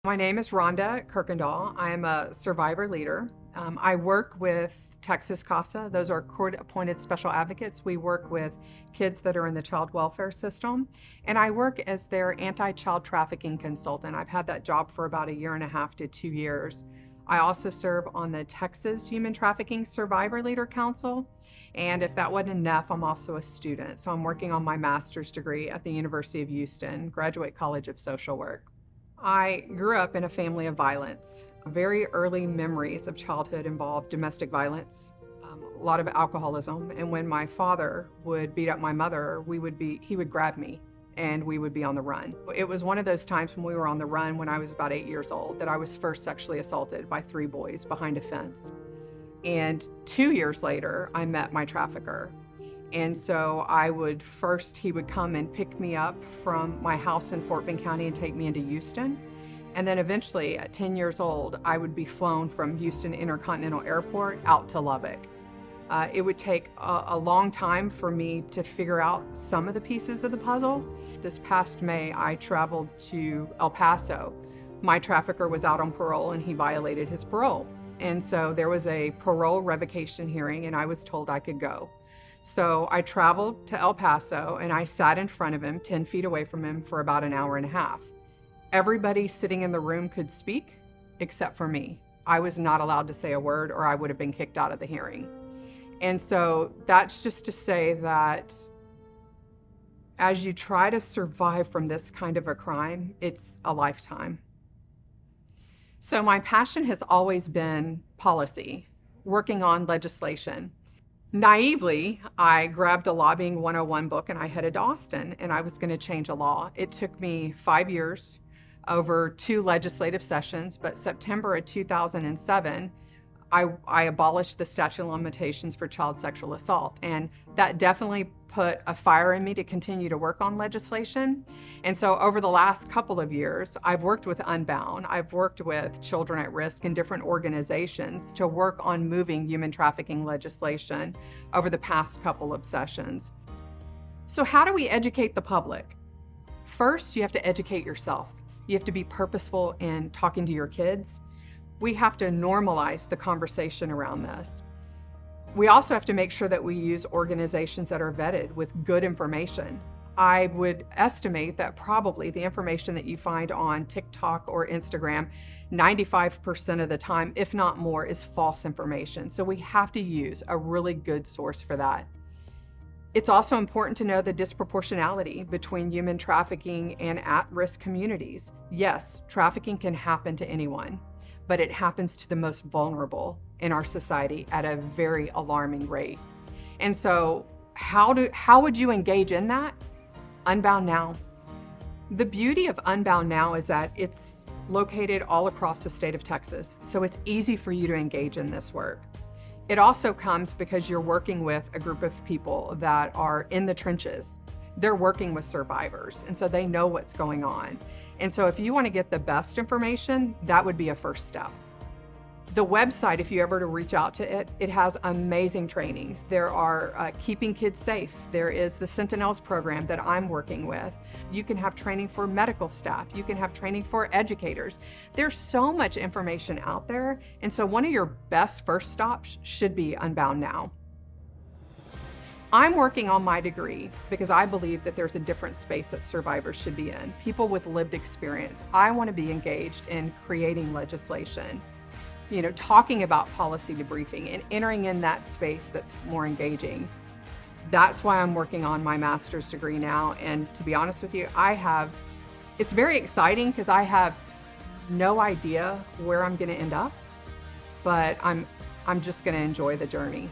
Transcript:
My name is Rhonda Kirkendall. I am a survivor leader. I work with Texas CASA. Those are court-appointed special advocates. We work with kids that are in the child welfare system, and I work as their anti-child trafficking consultant. I've had that job for about 1.5 to 2 years. I also serve on the Texas Human Trafficking Survivor Leader Council, and if that wasn't enough, I'm also a student. So I'm working on my master's degree at the University of Houston, Graduate College of Social Work. I grew up in a family of violence. Very early memories of childhood involved domestic violence, a lot of alcoholism, and when my father would beat up my mother, he would grab me and we would be on the run. It was one of those times when we were on the run when I was about 8 years old that I was first sexually assaulted by 3 boys behind a fence. And 2 years later, I met my trafficker. And so he would come and pick me up from my house in Fort Bend County and take me into Houston. And then eventually, at 10 years old, I would be flown from Houston Intercontinental Airport out to Lubbock. It would take a long time for me to figure out some of the pieces of the puzzle. This past May, I traveled to El Paso. My trafficker was out on parole and he violated his parole. And so there was a parole revocation hearing and I was told I could go. So I traveled to El Paso and I sat in front of him, 10 feet away from him, for about 1.5 hours. Everybody sitting in the room could speak except for me. I was not allowed to say a word or I would have been kicked out of the hearing. And so that's just to say that as you try to survive from this kind of a crime, it's a lifetime. So my passion has always been policy, working on legislation. Naively, I grabbed a Lobbying 101 book and I headed to Austin and I was going to change a law. It took me 5 years over 2 legislative sessions, but September of 2007, I abolished the statute of limitations for child sexual assault. And that definitely put a fire in me to continue to work on legislation. And so over the last couple of years, I've worked with Unbound. I've worked with Children at Risk and different organizations to work on moving human trafficking legislation over the past couple of sessions. So how do we educate the public? First, you have to educate yourself. You have to be purposeful in talking to your kids. We have to normalize the conversation around this. We also have to make sure that we use organizations that are vetted with good information. I would estimate that probably the information that you find on TikTok or Instagram, 95% of the time, if not more, is false information. So we have to use a really good source for that. It's also important to know the disproportionality between human trafficking and at-risk communities. Yes, trafficking can happen to anyone, but it happens to the most vulnerable in our society at a very alarming rate. And so how would you engage in that? Unbound Now. The beauty of Unbound Now is that it's located all across the state of Texas, so it's easy for you to engage in this work. It also comes because you're working with a group of people that are in the trenches. They're working with survivors, and so they know what's going on. And so if you want to get the best information, that would be a first step. The website, if you ever to reach out to it, it has amazing trainings. There are Keeping Kids Safe. There is the Sentinels program that I'm working with. You can have training for medical staff. You can have training for educators. There's so much information out there. And so one of your best first stops should be Unbound Now. I'm working on my degree because I believe that there's a different space that survivors should be in. People with lived experience. I want to be engaged in creating legislation, talking about policy debriefing and entering in that space that's more engaging. That's why I'm working on my master's degree now. And to be honest with you, it's very exciting because I have no idea where I'm going to end up, but I'm just going to enjoy the journey.